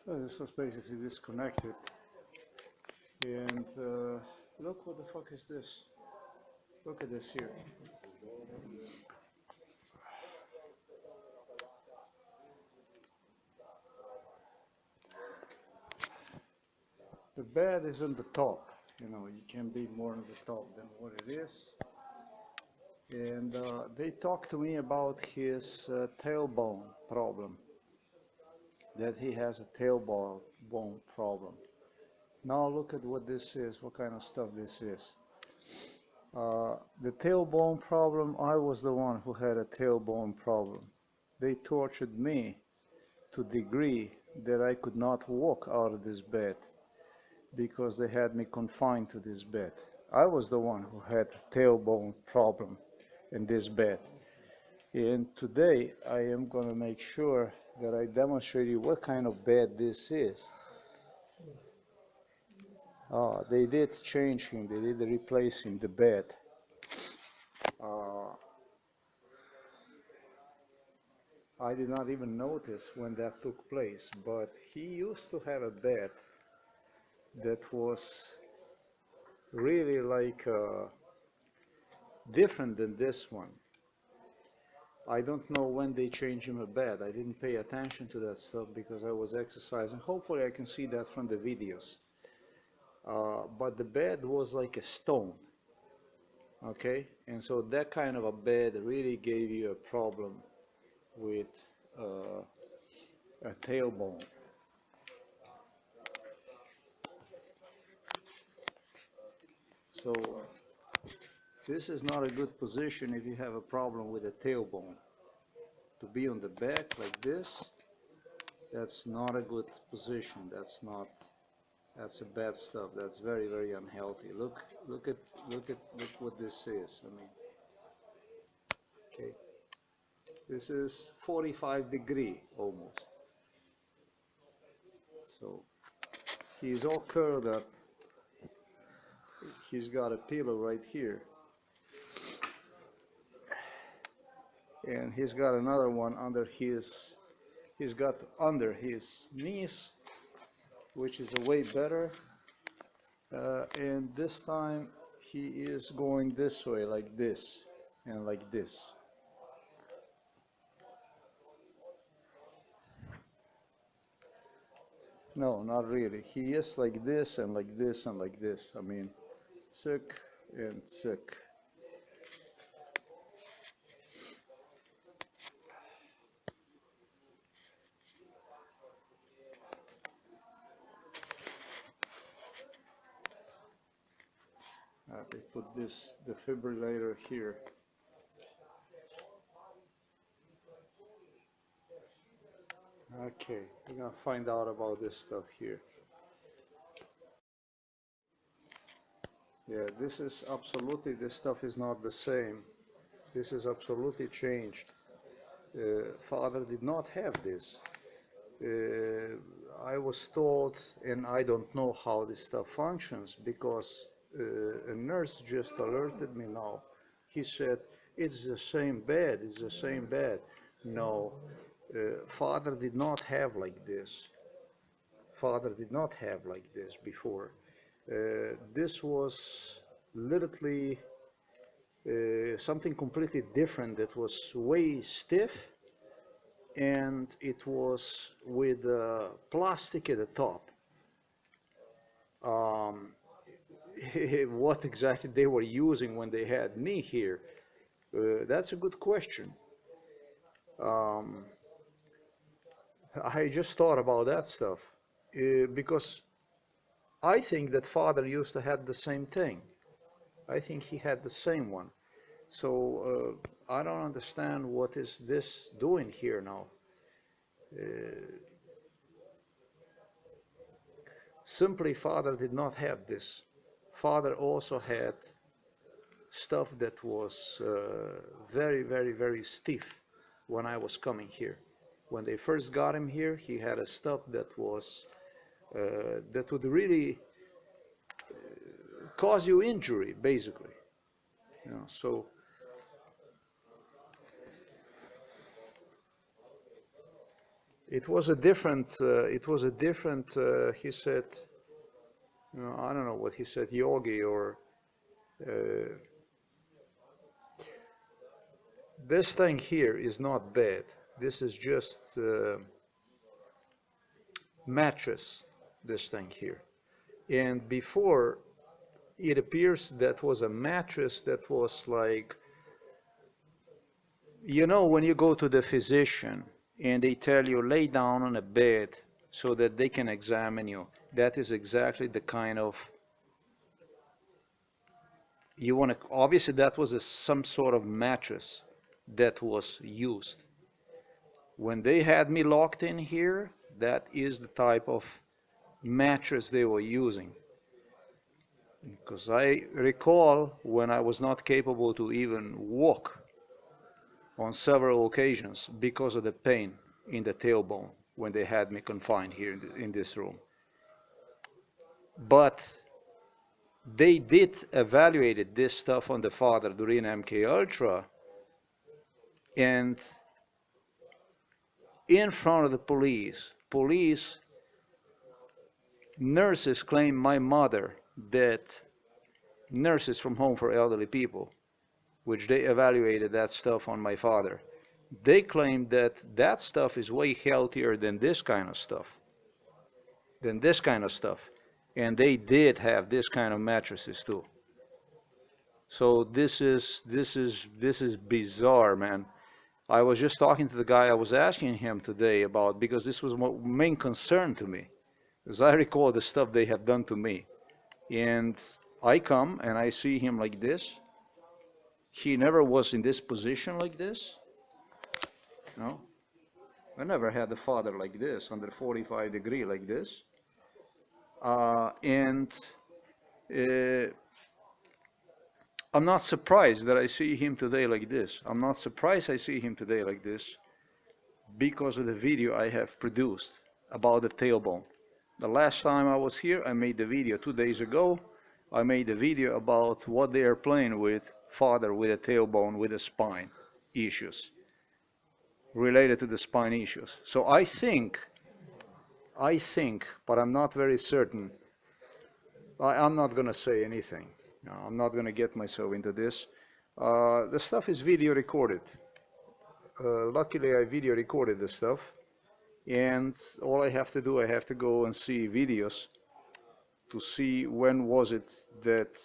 So this was basically disconnected, and look, what the fuck is this? Look at this here. The bed is on the top, you know, you can be more on the top than what it is. And they talked to me about his tailbone problem, that he has a tailbone problem. Now look at what this is, what kind of stuff this is. The tailbone problem, I was the one who had a tailbone problem. They tortured me to the degree that I could not walk out of this bed because they had me confined to this bed. I was the one who had a tailbone problem in this bed. And today I am going to make sure that I demonstrate you what kind of bed this is. They did change him, they did replace him, the bed. I did not even notice when that took place, but he used to have a bed that was really like different than this one. I don't know when they changed him a bed. I didn't pay attention to that stuff because I was exercising. Hopefully I can see that from the videos. But the bed was like a stone, okay? And so that kind of a bed really gave you a problem with a tailbone. So this is not a good position if you have a problem with a tailbone. To be on the back like this, that's not a good position. That's a bad stuff. That's very, very unhealthy. Look what this is. I mean, okay, this is 45 degree almost. So he's all curled up. He's got a pillow right here, and he's got another one under his. He's got under his knees, which is a way better. And this time he is going this way, like this, and like this. No, not really. He is like this and like this and like this. I mean, sick and sick. They put this defibrillator here. Okay, we're gonna find out about this stuff here. Yeah, this is absolutely, this stuff is not the same. This is absolutely changed. Father did not have this. I was told, and I don't know how this stuff functions, because a nurse just alerted me now. He said, it's the same bed, it's the same bed. No, Father did not have like this. Father did not have like this before. This was literally something completely different that was way stiff, and it was with plastic at the top. What exactly they were using when they had me here, that's a good question. I just thought about that stuff because I think that Father used to have the same thing. I think he had the same one. So I don't understand what is this doing here now. Simply, Father did not have this. Father also had stuff that was very, very, very stiff when I was coming here. When they first got him here, he had a stuff that was that would really cause you injury, basically. You know, so It was a different, he said, you know, I don't know what he said, yogi or, uh, this thing here is not bad. This is just mattress, this thing here. And before, it appears that was a mattress that was like, you know, when you go to the physician and they tell you lay down on a bed so that they can examine you, that is exactly the kind of, you want to, obviously that was some sort of mattress that was used. When they had me locked in here, that is the type of mattress they were using. Because I recall when I was not capable to even walk on several occasions because of the pain in the tailbone when they had me confined here in this room. But they did evaluate this stuff on the father during MK Ultra, and in front of the police nurses claim my mother, that nurses from Home for Elderly People, which they evaluated that stuff on my father, they claim that that stuff is way healthier than this kind of stuff, and they did have this kind of mattresses too. So this is bizarre, man. I was just talking to the guy I was asking him today about, because this was my main concern to me, as I recall the stuff they have done to me. And I come and I see him like this. He never was in this position like this. No, I never had a father like this, under 45 degree like this. And I'm not surprised that I see him today like this. I'm not surprised I see him today like this because of the video I have produced about the tailbone. The last time I was here, I made the video 2 days ago. I made a video about what they are playing with father with a tailbone with the spine issues, related to the spine issues. So I think, but I'm not very certain. I'm not going to say anything. No, I'm not going to get myself into this. The stuff is video recorded. Luckily, I video recorded the stuff. And all I have to do, I have to go and see videos to see when was it that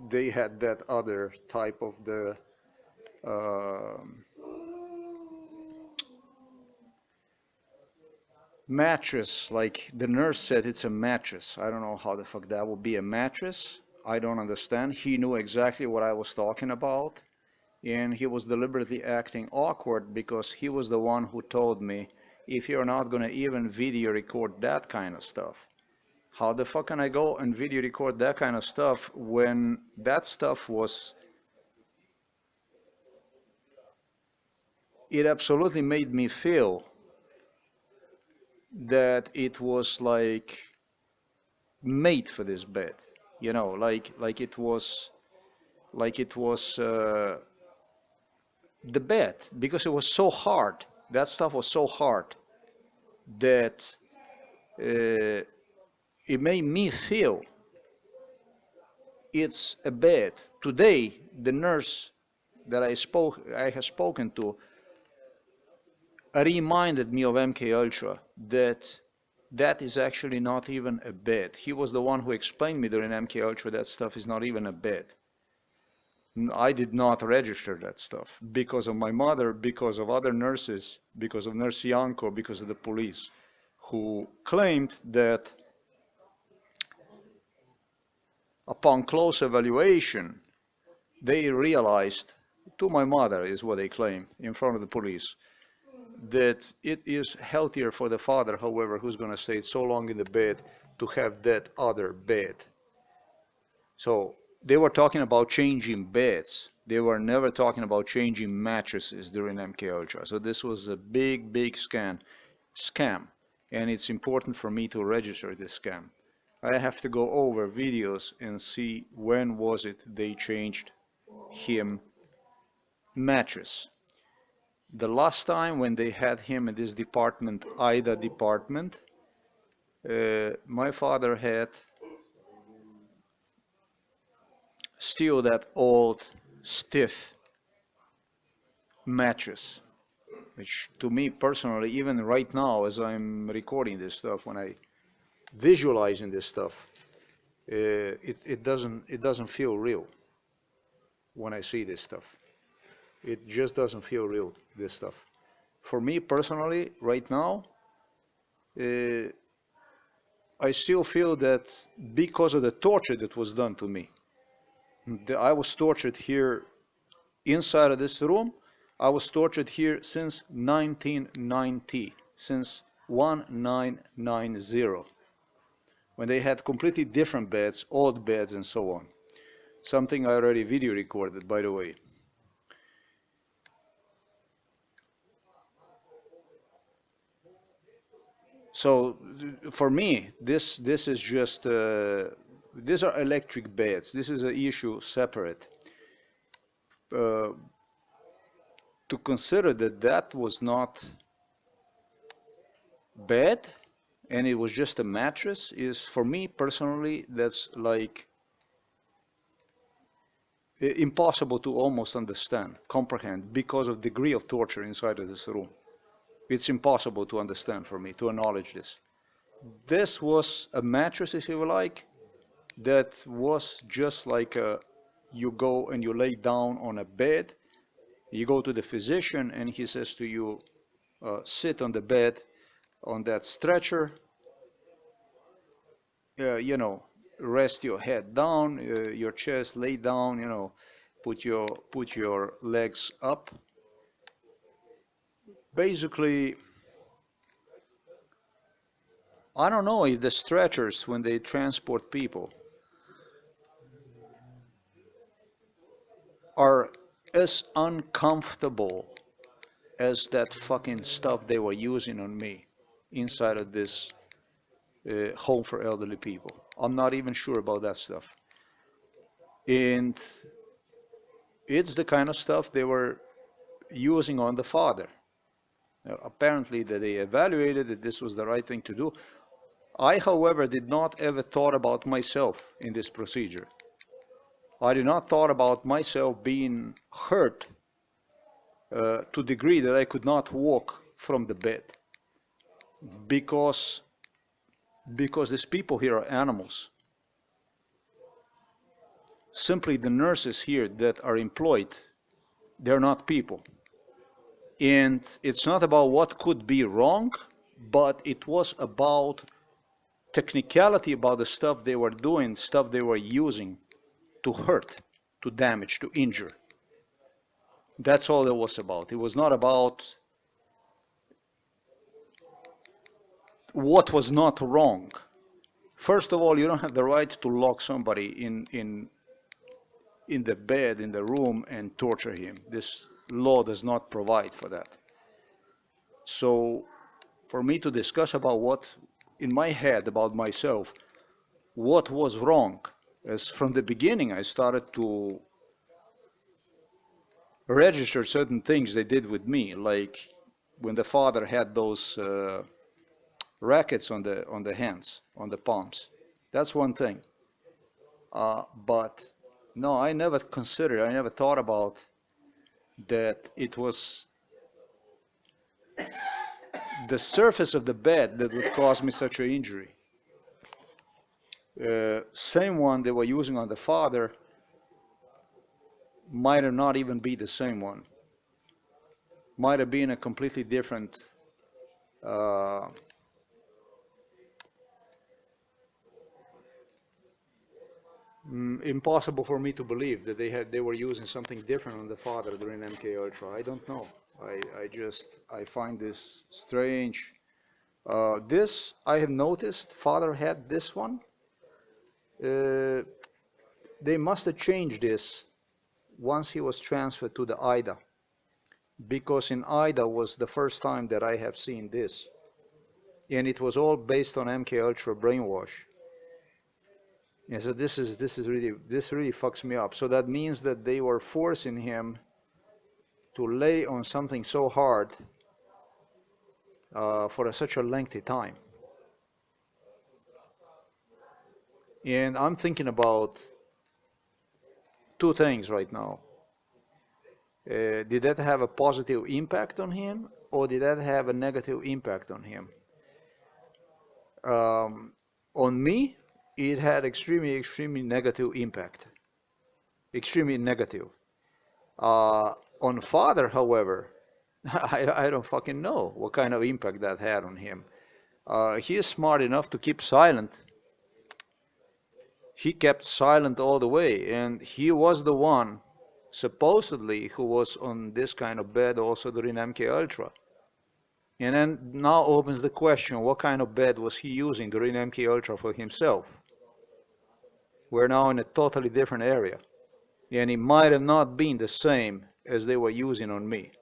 they had that other type of the mattress. Like the nurse said, it's a mattress. I don't know how the fuck that would be a mattress. I don't understand. He knew exactly what I was talking about, and he was deliberately acting awkward because he was the one who told me, if you're not going to even video record that kind of stuff, how the fuck can I go and video record that kind of stuff when that stuff was, it absolutely made me feel that it was like made for this bed, you know, like it was the bed, because it was so hard. That stuff was so hard that it made me feel it's a bed. Today, the nurse that I have spoken to reminded me of MK Ultra, that that is actually not even a bed. He was the one who explained me during MK Ultra that stuff is not even a bed. I did not register that stuff because of my mother, because of other nurses, because of Nurse Yanko, because of the police, who claimed that upon close evaluation, they realized, to my mother is what they claim in front of the police, that it is healthier for the father, however, who's going to stay so long in the bed, to have that other bed. So they were talking about changing beds. They were never talking about changing mattresses during MK Ultra. So this was a big scam, and it's important for me to register this scam. I have to go over videos and see when was it they changed him mattress. The last time when they had him in this department, AIDA department, my father had still that old stiff mattress, which to me personally, even right now as I'm recording this stuff, when I visualizing this stuff, it doesn't feel real when I see this stuff. It just doesn't feel real, this stuff. For me personally, right now, I still feel that because of the torture that was done to me, I was tortured here inside of this room. I was tortured here since 1990, since 1990, when they had completely different beds, old beds and so on. Something I already video recorded, by the way. So for me, this is just, these are electric beds. This is an issue separate. To consider that that was not bed and it was just a mattress is, for me personally, that's like impossible to almost understand, comprehend, because of the degree of torture inside of this room. It's impossible to understand for me, to acknowledge this. This was a mattress, if you like, that was just like you go and you lay down on a bed, you go to the physician and he says to you, sit on the bed on that stretcher, you know, rest your head down, your chest lay down, you know, put your legs up. Basically, I don't know if the stretchers, when they transport people, are as uncomfortable as that fucking stuff they were using on me inside of this home for elderly people. I'm not even sure about that stuff. And it's the kind of stuff they were using on the father. Apparently that they evaluated that this was the right thing to do. I, however, did not ever thought about myself in this procedure. I did not thought about myself being hurt to the degree that I could not walk from the bed, because these people here are animals. Simply the nurses here that are employed, they're not people. And it's not about what could be wrong, but it was about technicality, about the stuff they were doing, stuff they were using to hurt, to damage, to injure. That's all it was about. It was not about what was not wrong. First of all, you don't have the right to lock somebody in the bed, in the room, and torture him. This law does not provide for that. So for me to discuss about what, in my head, about myself, what was wrong, as from the beginning I started to register certain things they did with me, like when the father had those rackets on the hands, on the palms. That's one thing. But no, I never considered, I never thought about that it was the surface of the bed that would cause me such an injury. Same one they were using on the father might have not even be the same one. Might have been a completely different impossible for me to believe that they were using something different on the father during MK Ultra. I don't know. I find this strange. This I have noticed. Father had this one. They must have changed this once he was transferred to the AIDA, because in AIDA was the first time that I have seen this, and it was all based on MK Ultra brainwash. And so this really fucks me up. So that means that they were forcing him to lay on something so hard for such a lengthy time. And I'm thinking about two things right now. Did that have a positive impact on him, or did that have a negative impact on him? On me, it had extremely negative impact. Extremely negative. On father, however, I don't fucking know what kind of impact that had on him. He is smart enough to keep silent. He kept silent all the way, and he was the one, supposedly, who was on this kind of bed also during MK Ultra. And then now opens the question, what kind of bed was he using during MK Ultra for himself? We're now in a totally different area. And it might have not been the same as they were using on me.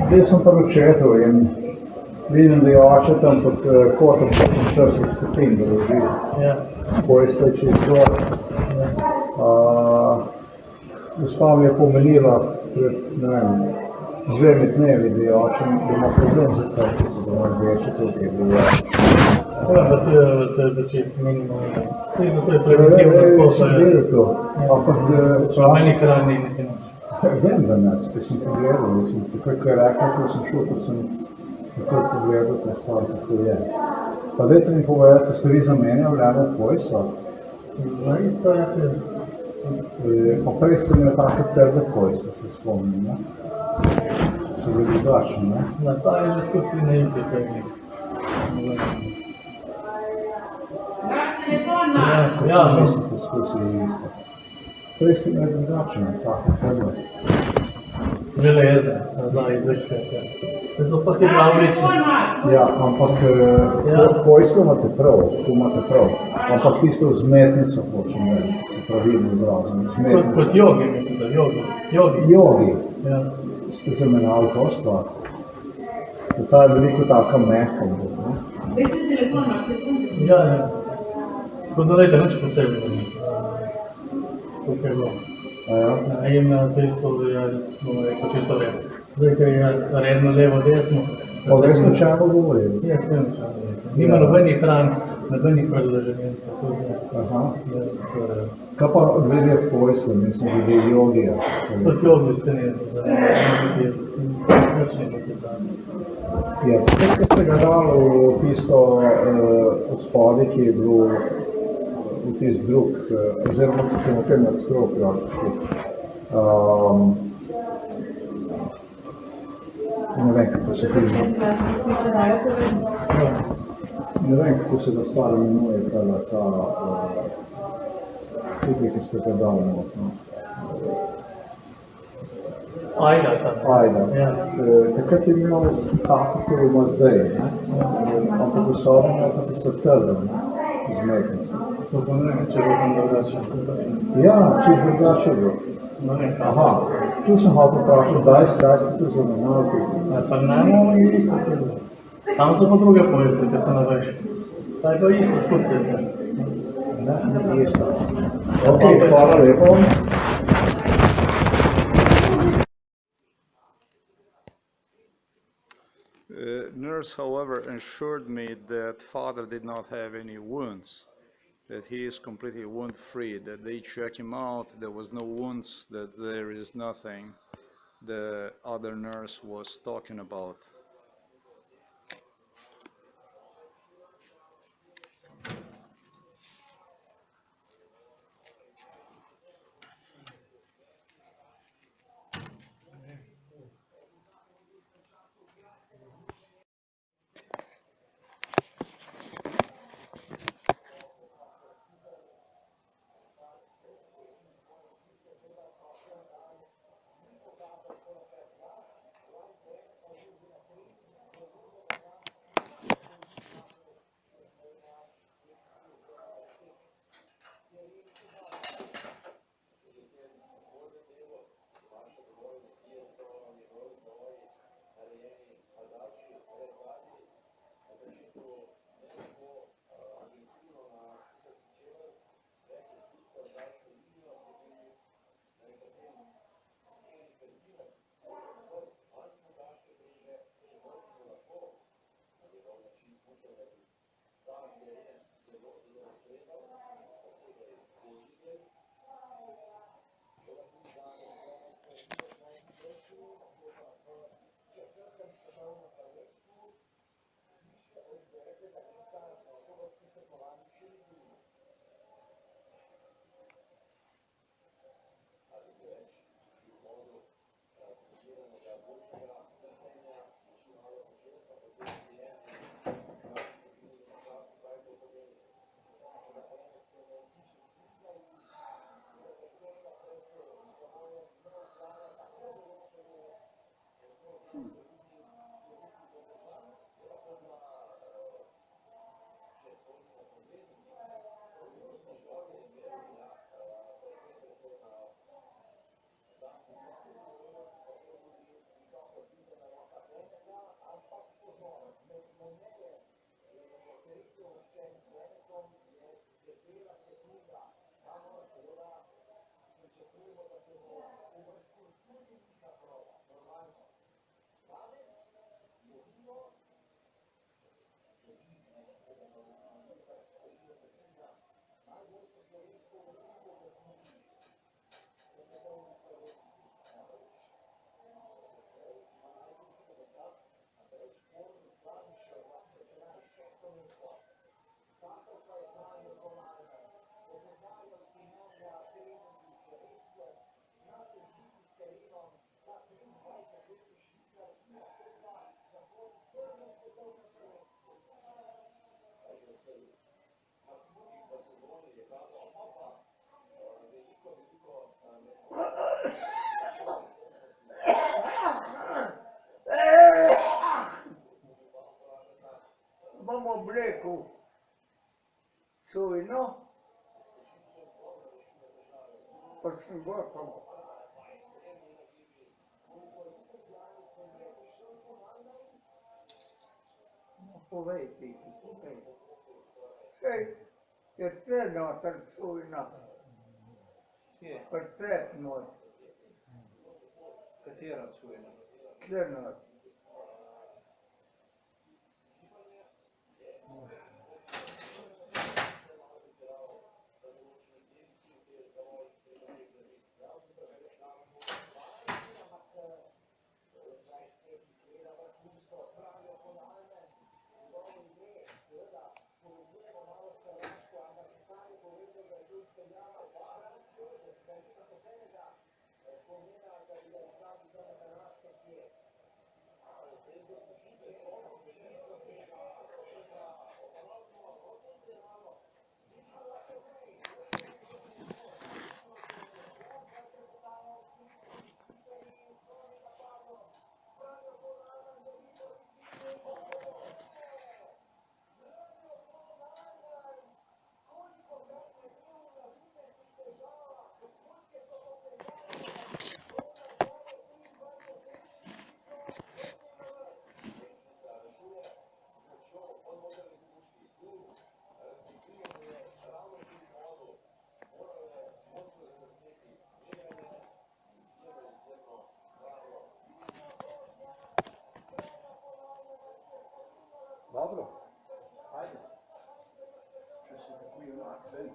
Bio sam pa večetal in vidim, da je oče tam pod kotom 45 stopinj drži. Pojste čez gor. Gospa mi je pomenila pred, ne vem, 2 dnevi, da je oče, da ima problem za to, se da ima veče tukaj bilo. Da čisto minimalno. Zato je preventivno tako. Sem videl to. Ampak da meni hrani nekaj noč. Vem, da nas, ko sem pogledal, takoj, ko je rekla, ko sem šel, pa sem takoj pogledal ta stvar, kako je. Pa dajte mi povedati, ko ste vi zamenjali Eno Pojsa. Isto je Pa prej ste imeli take trde Pojse, se spomnim, ne? So bili drugačni, ne? Na ta je že skozi na isti tehnik. Ja, mislite skozi isto. Prej ste imeli drugačne, take trde. Železne, nazaj izvečne. To so pa hidravlične. Ja, ampak Pojslo imate prav, tu imate prav. Ampak tisto vzmetnico hočem reči, se pravilno izrazim. Kot jogi, mislim, da jogi. Jogi. Ja. Ste zamenjali to stvar. Ta je veliko taka mehka, ne? Ja, ja. Tako da dajte nič posebno, mislim. Tukaj je bilo. In tisto je, bomo rekel, čisto red. Zdaj, ker je redno levo, desno. Pa veš načalo govorim? Ja, sem načalo. Nima nobenih hran, nobenih predloženj. Aha. Kaj pa glede Pojsla, mislim, glede jogija? Kot jogi se ne zanimati, nič ne biti prazno. Ja, tako, ko ste ga dali v tisto spodaj, ki je bil v tist drug, oziroma tukaj nekaj nadstrok, ne vem, kako se tudi. Ne vem, kako se da stvar imenuje, ta tukaj, ki ste ga dali not. Ajda tam. Ajda. Takrat je imel tako, kot ima zdaj, ne? Ampak v sobi je pa tisto trdo, ne? Zmetnice. To pa ne vem, če bo tam drugače. Ja, čisto drugače bilo. Aha, tu sem hotel vprašati, kdaj ste to zamenjali? Pa najmo je isto bilo. Tam so pa druge Pojsle, ki so na več. Ta je pa isto skozi te. Ne, isto. Ok, hvala lepo. Nurse, however, assured me that father did not have any wounds, that he is completely wound-free, that they check him out, there was no wounds, that there is nothing the other nurse was talking about. pa sam gotovo. Povej ti, povej. Sej, jer treba trčujna. Portret moj. Katera čujna? Klerno. Dobro, ajde. Če se tako junak ven.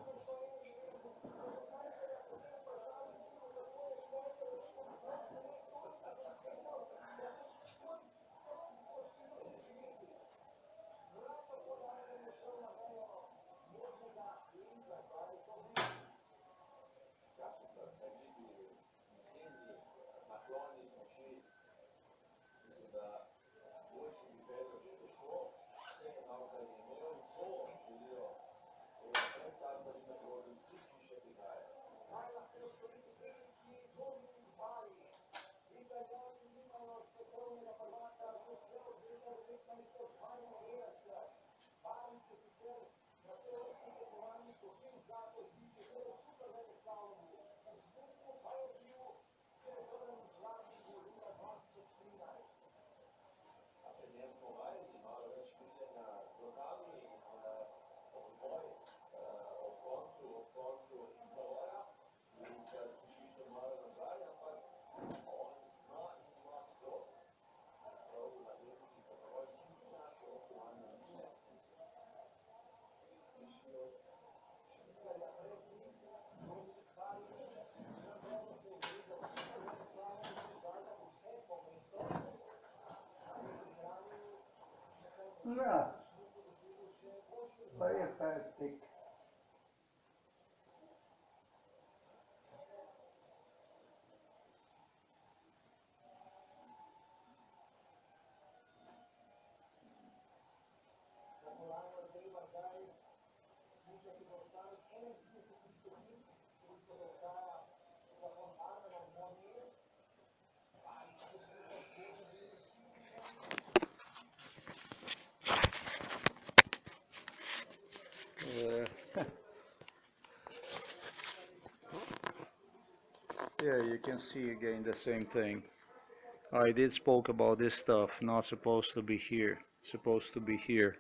Ja, pa je fertig. Yeah, you can see again the same thing. I did spoke about this stuff, not supposed to be here. It's supposed to be here.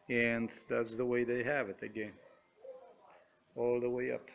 And that's the way they have it again. All the way up.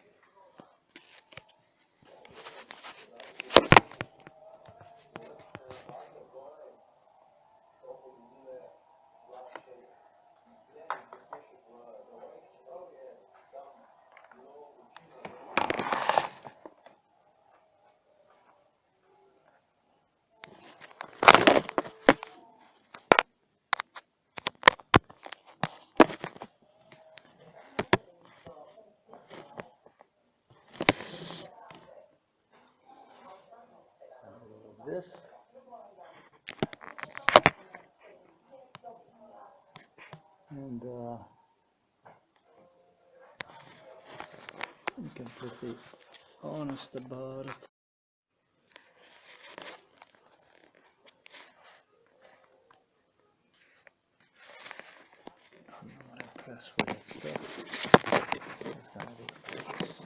This. And you can pretty honest about it. I'm not best way that stuff is gonna be like this.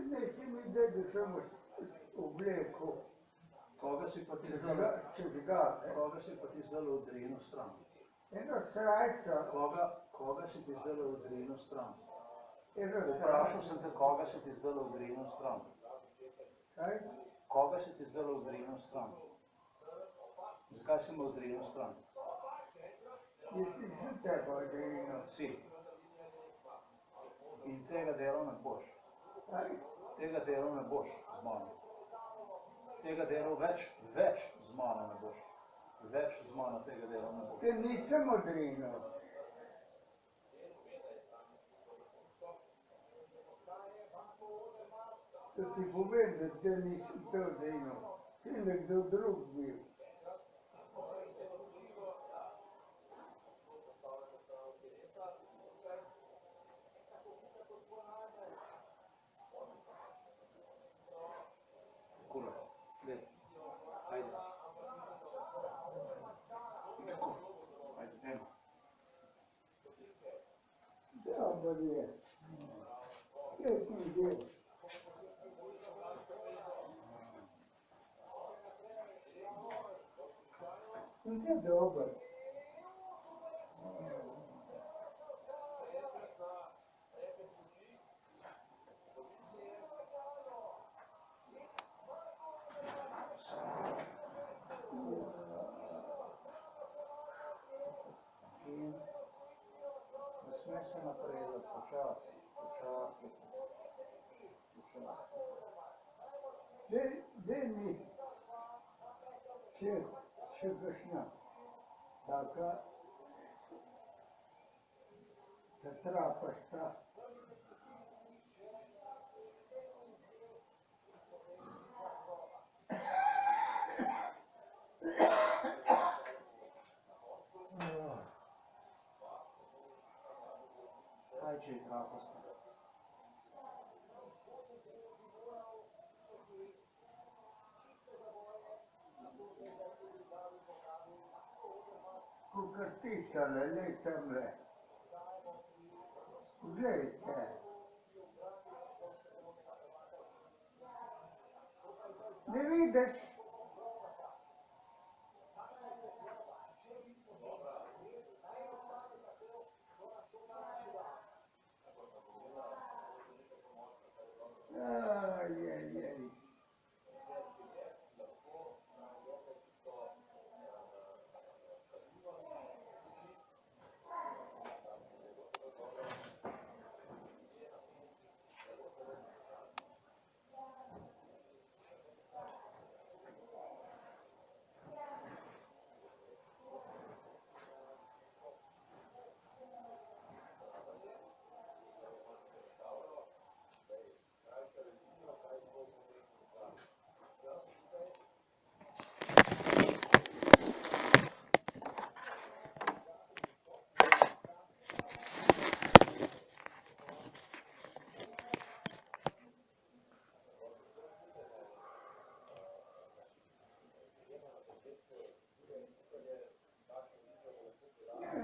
Neki mi dedi samo obleko, Koga si pa ti čez zdaj, ga, čez ga, koga si pa ti zdaj odrinil stran? ena srajca, Koga si ti zdaj odrinil stran? ena Vprašal sem te, koga si ti zdaj odrinil stran? kaj? Koga si ti zdaj odrinil stran? Zakaj si me odrinil stran? Jaz nisem tebe odrinil. Si. In tega dela ne boš. Kaj? Tega dela ne boš z mano. Tega dela več z mano ne boš. Več z mano tega dela ne boš. Te nisem odrinil. Da ti povem, da te nisem te odrinil. Ti je nekdo drug bil. Kurva, gled, ajde. Tako, ajde, eno. Dobar je. Sretni del. Nije dobar. In ne smeš se napredati, počasi. Daj mi še kakšna taka trapasta. Kaj če je trapasta? Kakor tišale, lej tamle. Glejte. Ne vidiš? Ajajaj.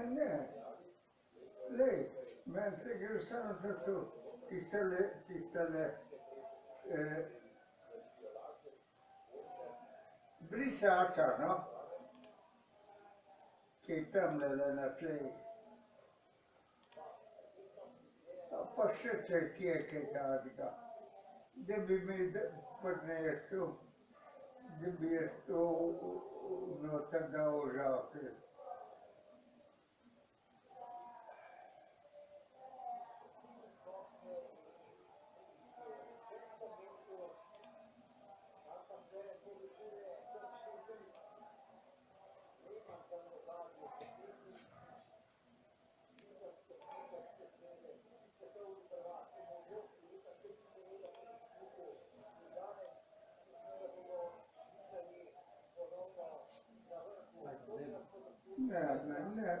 Ne, lej, meni se gre samo za to. tistele brisača, no? Che tamle na play. Pa še če kje kaj takega. Da bi mi prinesel, da bi jaz to noter dal žake.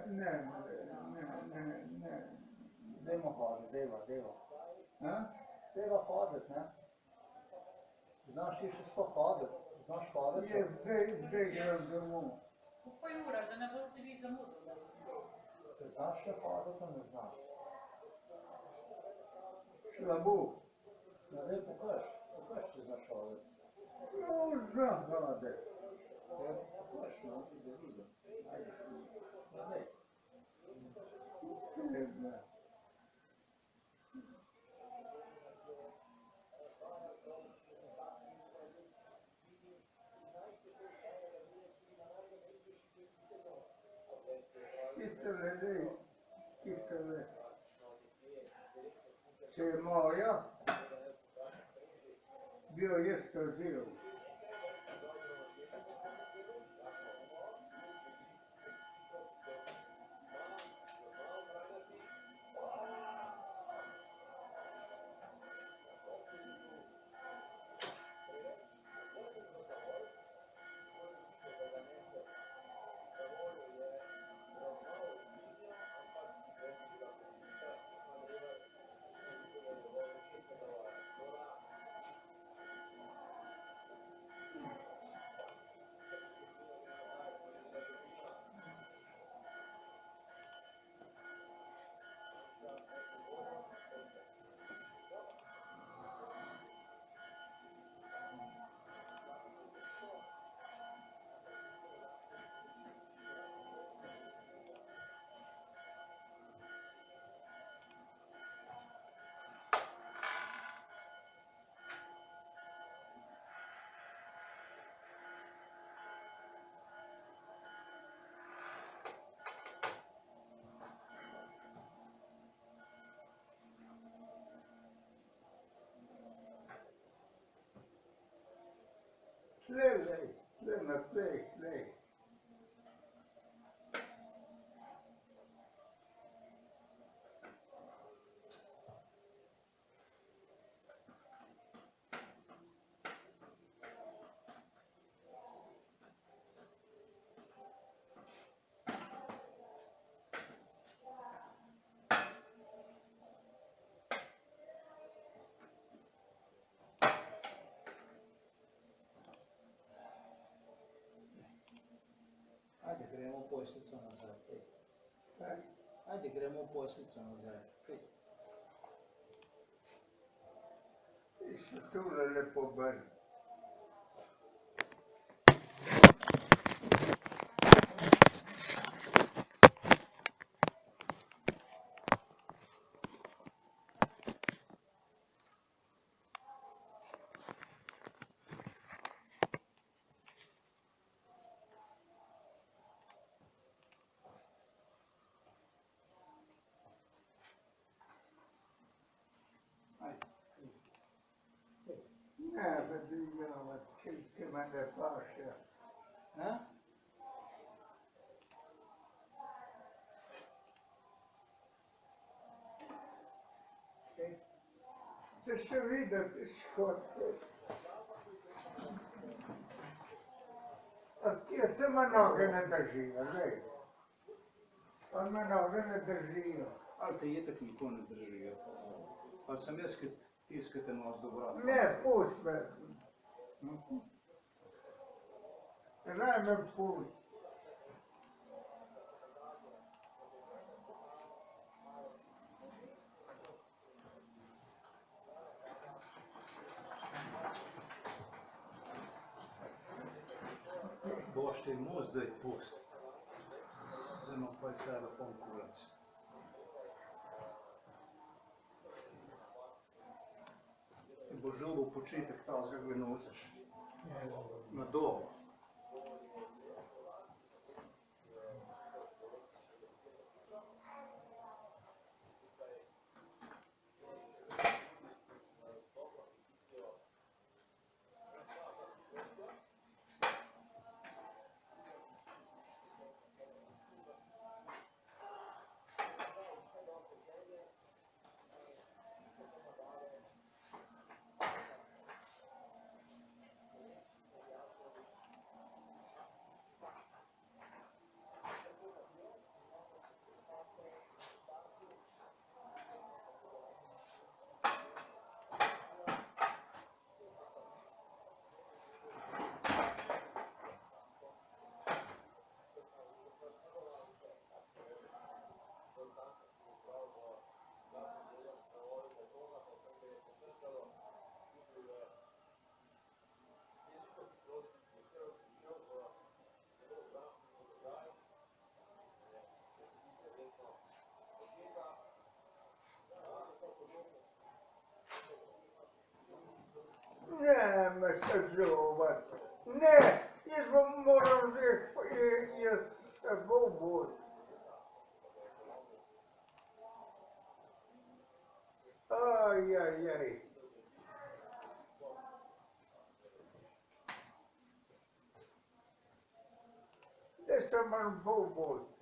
Ne. Dajmo hoditi, dajva. A? Dajva hoditi, ne? Znaš ti še sploh hoditi? Znaš hoditi? Je, zdaj grem domov. Pol ura, da ne boste vi zamudili. Te znaš še hoditi, ali ne znaš? Slabo. Ja, daj pokaž, če znaš hoditi. No, znam hoditi. Ja, pokaž, no, da vidim. Ajde. Ja, daj. Ne. Tistele. Če je moja, bi jo jaz to vzel. Slej naprej. Ajde, gremo v poslico nazaj. Kaj? Ajde, gremo v poslico nazaj. Še tole lepo ven. Ne, pa dvigamo, če me ne paše. Ne? Če še videti škodke. A kje se me noge ne držijo, zdaj? Pa me noge ne držijo. Ali te je tako nikoli ne držijo? Pa sem jaz, ki tiskate nos do vrata. Ne, pust me. Raj me pust. boš ti mu zdaj pust. Zdaj imam pa sebe pom kurac. Ti bo želel počitek tal, kako ga nosiš. Na dobo. Ne, me se žovat. Ne, jaz bom moral zdaj, jaz se bo. Ajajaj. Da se manj bo.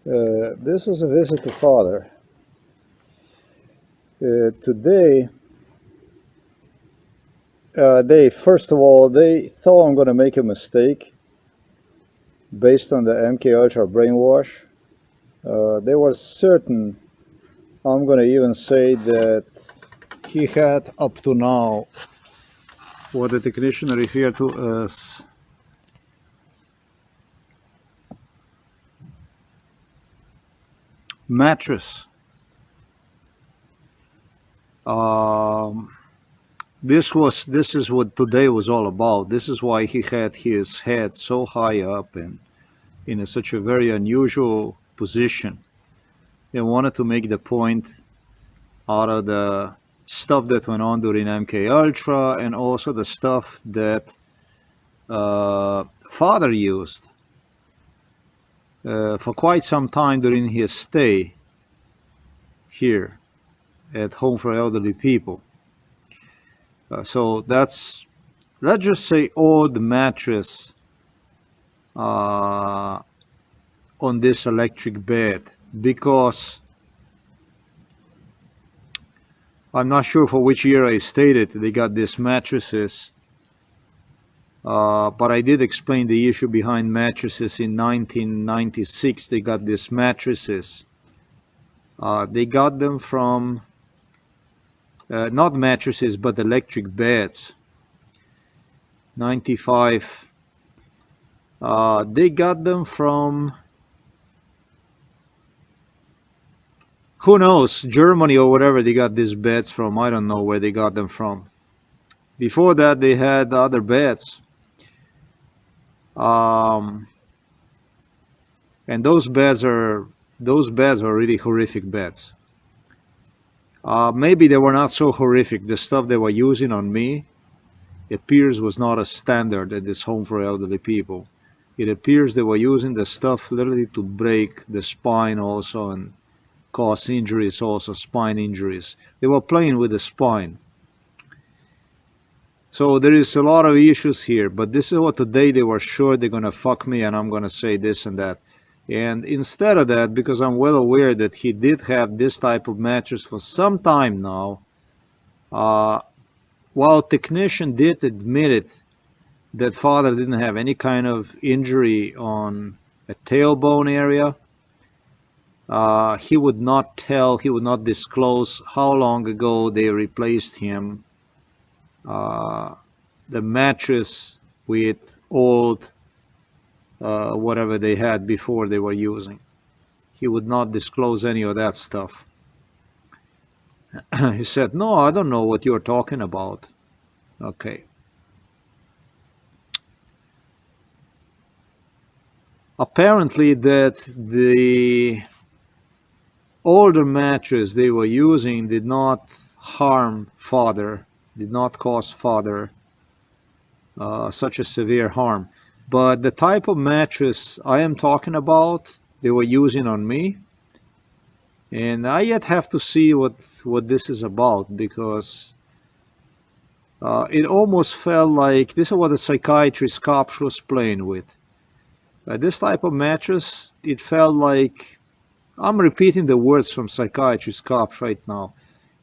This was a visit to father. Today, first of all, they thought I'm going to make a mistake based on the MK Ultra brainwash. They were certain, I'm going to even say that he had up to now what the technician referred to as mattress. This is what today was all about. This is why he had his head so high up and in such a very unusual position. They wanted to make the point out of the stuff that went on during MK Ultra and also the stuff that father used for quite some time during his stay here at Home for Elderly People. So that's, let's just say, old mattress on this electric bed, because I'm not sure for which year I stated they got these mattresses, but I did explain the issue behind mattresses. In 1996 they got these mattresses. They got them from not mattresses but electric beds. 95 they got them from, who knows, Germany or whatever they got these beds from. I don't know where they got them from. Before that they had other beds, and those beds are really horrific beds. Maybe they were not so horrific. The stuff they were using on me, it appears, was not a standard at this Home for Elderly People. It appears they were using the stuff literally to break the spine also and cause injuries, also spine injuries. They were playing with the spine. So there is a lot of issues here, but this is what today they were sure they're going to fuck me and I'm going to say this and that. And instead of that, because I'm well aware that he did have this type of mattress for some time now, while technician did admit it, that father didn't have any kind of injury on a tailbone area, he would not disclose how long ago they replaced him the mattress with old whatever they had before they were using. He would not disclose any of that stuff. He said, no, I don't know what you're talking about. Okay. Apparently that the older mattress they were using did not harm father, did not cause father such a severe harm. But the type of mattress I am talking about, they were using on me. And I yet have to see what this is about, because it almost felt like this is what a psychiatrist cops was playing with. This type of mattress, it felt like, I'm repeating the words from psychiatrist cops right now.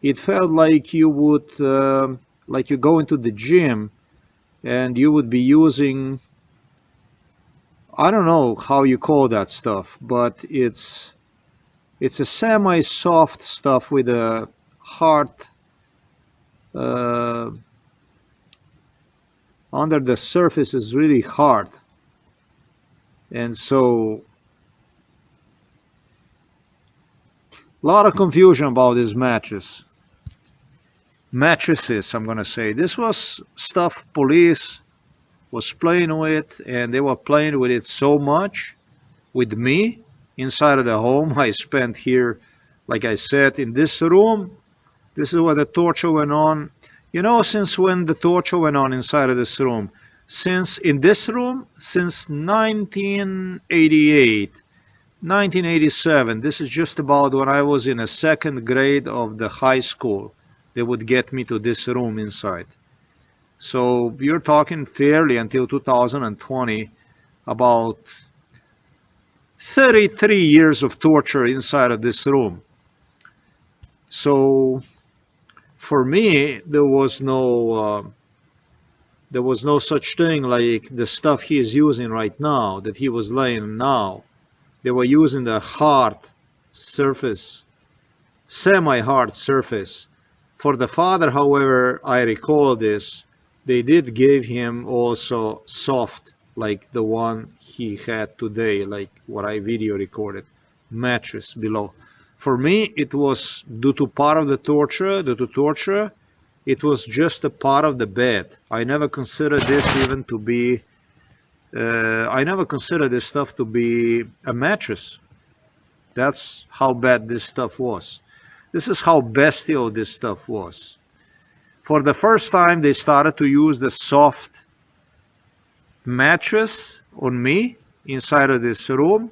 It felt like you would, like you go into the gym and you would be using, I don't know how you call that stuff, but it's a semi-soft stuff with a hard under the surface is really hard, and so a lot of confusion about this mattresses, I'm gonna say. This was stuff police was playing with, and they were playing with it so much with me inside of the home. I spent here, like I said, in this room. This is where the torture went on. You know, since when the torture went on inside of this room? Since 1988, 1987. This is just about when I was in a second grade of the high school. They would get me to this room inside. So you're talking fairly until 2020, about 33 years of torture inside of this room. So for me, there was no such thing like the stuff he is using right now, that he was laying now. They were using the hard surface, semi-hard surface. For the father, however, I recall this, they did give him also soft, like the one he had today, like what I video recorded, mattress below. For me, it was due to torture, it was just a part of the bed. I never considered this even to be, I never considered this stuff to be a mattress. That's how bad this stuff was. This is how bestial this stuff was. For the first time, they started to use the soft mattress on me inside of this room.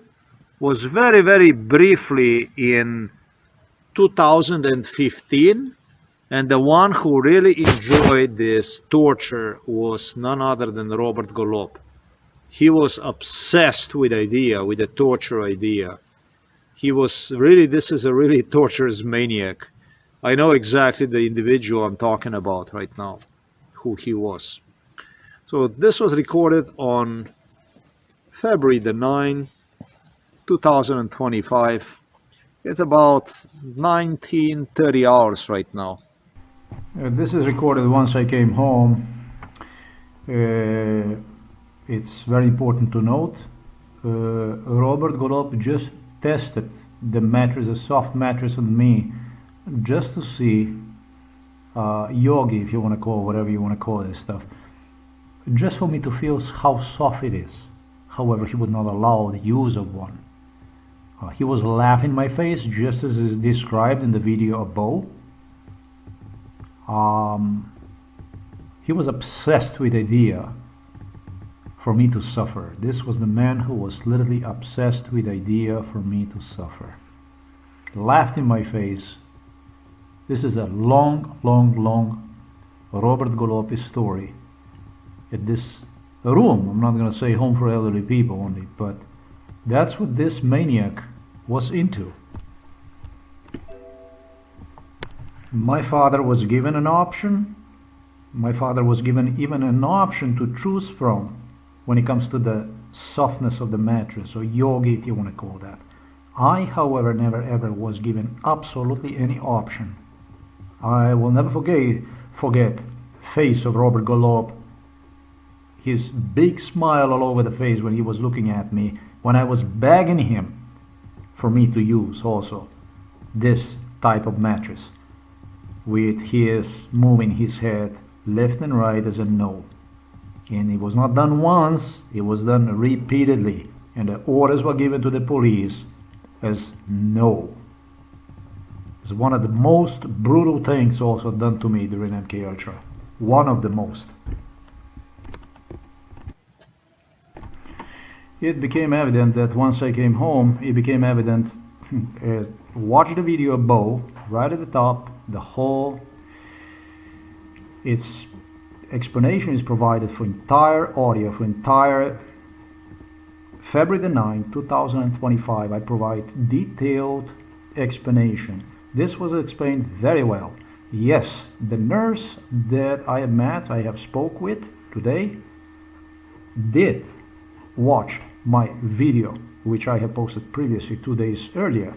Was very, very briefly in 2015. And the one who really enjoyed this torture was none other than Robert Golob. He was obsessed with the torture idea. He was really, this is a really torturous maniac. I know exactly the individual I'm talking about right now, who he was. So this was recorded on February the 9th, 2025. It's about 19:30 hours right now. This is recorded once I came home. It's very important to note. Robert Golob just tested the mattress, a soft mattress on me, just to see, yogi, if you want to call whatever you want to call this stuff, just for me to feel how soft it is. However, he would not allow the use of one. He was laughing in my face, just as is described in the video above. He was obsessed with the idea for me to suffer. This was the man who was literally obsessed with the idea for me to suffer. Laughed in my face. This is a long, long, long Robert Golob story. At this room, I'm not going to say home for elderly people only, but that's what this maniac was into. My father was given an option. My father was given even an option to choose from when it comes to the softness of the mattress, or yogi if you want to call that. I, however, never ever was given absolutely any option. I will never forget face of Robert Golob, his big smile all over the face when he was looking at me, when I was begging him for me to use also this type of mattress, with his moving his head left and right as a no. And it was not done once, it was done repeatedly, and the orders were given to the police as no. It's one of the most brutal things also done to me during MK Ultra. One of the most. It became evident that once I came home, it became evident, watch the video above, right at the top, the whole, its explanation is provided for entire audio, for entire February the 9th, 2025. I provide detailed explanation. This was explained very well. Yes, the nurse that I have spoke with today did watch my video, which I have posted previously 2 days earlier.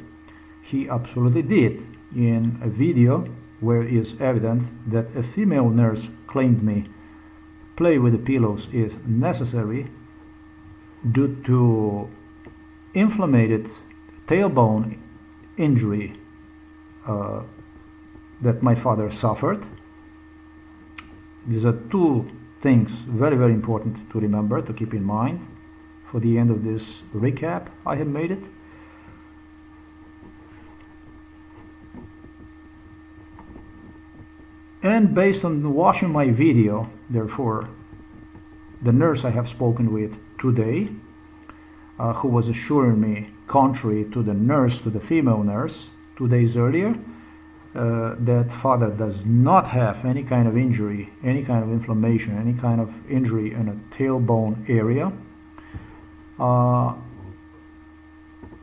He absolutely did, in a video where it is evident that a female nurse claimed me play with the pillows is necessary due to inflamed tailbone injury that my father suffered. These are two things very, very important to remember, to keep in mind for the end of this recap I have made it. And based on watching my video, therefore, the nurse I have spoken with today, who was assuring me, contrary to the nurse, to the female nurse 2 days earlier, that father does not have any kind of injury, any kind of inflammation, any kind of injury in a tailbone area.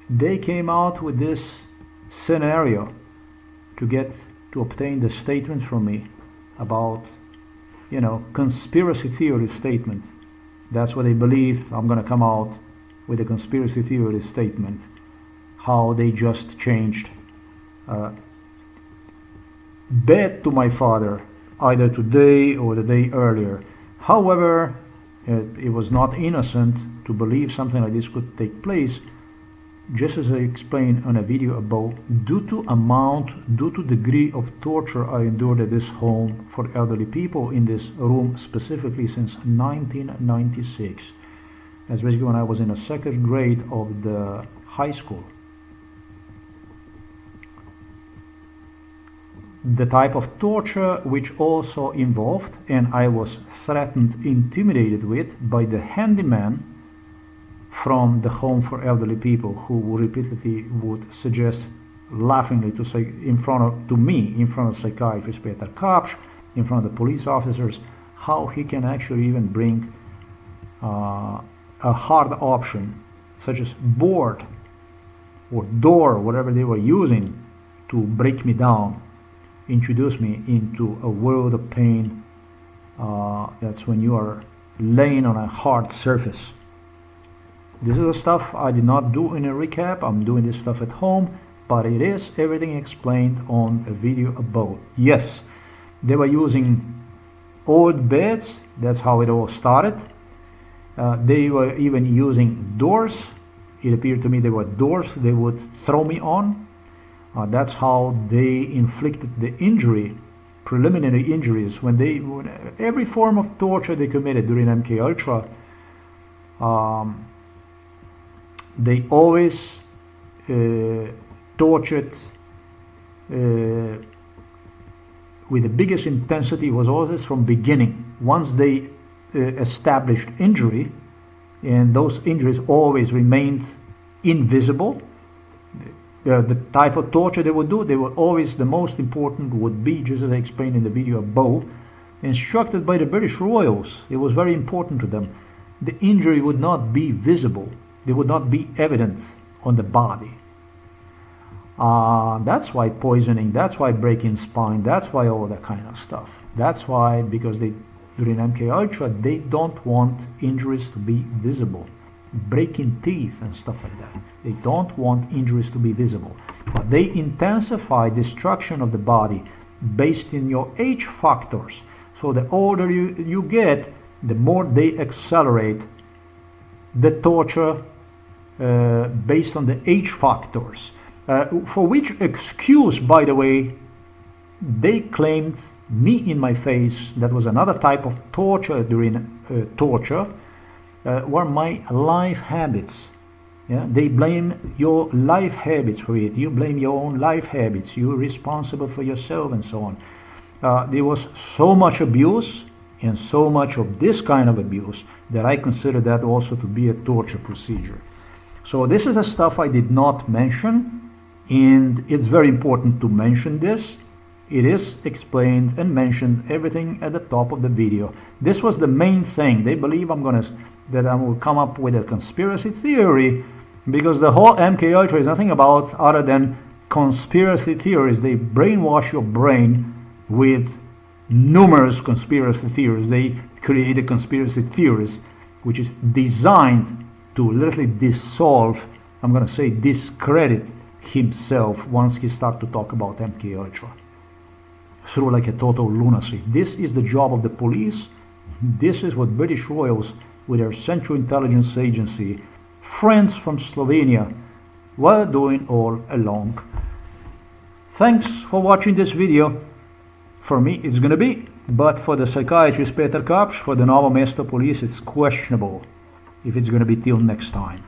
they came out with this scenario to obtain the statement from me about, you know, conspiracy theory statement. That's what they believe. I'm gonna come out with a conspiracy theory statement, how they just changed bed to my father either today or the day earlier. However, it was not innocent to believe something like this could take place, just as I explained on a video above, due to degree of torture I endured at this home for elderly people in this room specifically since 1996. That's basically when I was in the second grade of the high school. The type of torture which also involved, and I was threatened, intimidated with by the handyman from the home for elderly people, who repeatedly would suggest laughingly to me in front of psychiatrist Peter Kapsch, in front of the police officers, how he can actually even bring a hard option such as board or door, whatever they were using to break me down, introduce me into a world of pain. That's when you are laying on a hard surface. This is the stuff I did not do in a recap. I'm doing this stuff at home, but it is everything explained on a video above. Yes, they were using old beds. That's how it all started. They were even using doors. It appeared to me they were doors they would throw me on. That's how they inflicted the injury, preliminary injuries, when every form of torture they committed during MK Ultra. They always tortured with the biggest intensity. Was always from beginning. Once they established injury, and those injuries always remained invisible, the type of torture they would do, they were always, the most important would be, just as I explained in the video above, instructed by the British Royals. It was very important to them. The injury would not be visible. They would not be evident on the body. That's why poisoning, that's why breaking spine, that's why all that kind of stuff. That's why, because during MK Ultra, they don't want injuries to be visible. Breaking teeth and stuff like that. They don't want injuries to be visible. But they intensify destruction of the body based in your age factors. So the older you get, the more they accelerate the torture based on the age factors. For which excuse, by the way, they claimed me in my face. That was another type of torture during torture, were my life habits. Yeah? They blame your life habits for it. You blame your own life habits. You're responsible for yourself and so on. There was so much abuse and so much of this kind of abuse that I consider that also to be a torture procedure. So this is the stuff I did not mention, and it's very important to mention this. It is explained and mentioned, everything at the top of the video. This was the main thing. They believe that I will come up with a conspiracy theory, because the whole MK Ultra is nothing about other than conspiracy theories. They brainwash your brain with numerous conspiracy theories. They created conspiracy theories which is designed to literally dissolve, I'm going to say discredit himself once he starts to talk about MK Ultra through like a total lunacy. This is the job of the police. This is what British Royals with their Central Intelligence Agency, friends from Slovenia, were doing all along. Thanks for watching this video. For me it's going to be, but for the psychiatrist Peter Kapsch, for the Novo Mesto police, it's questionable if it's going to be till next time.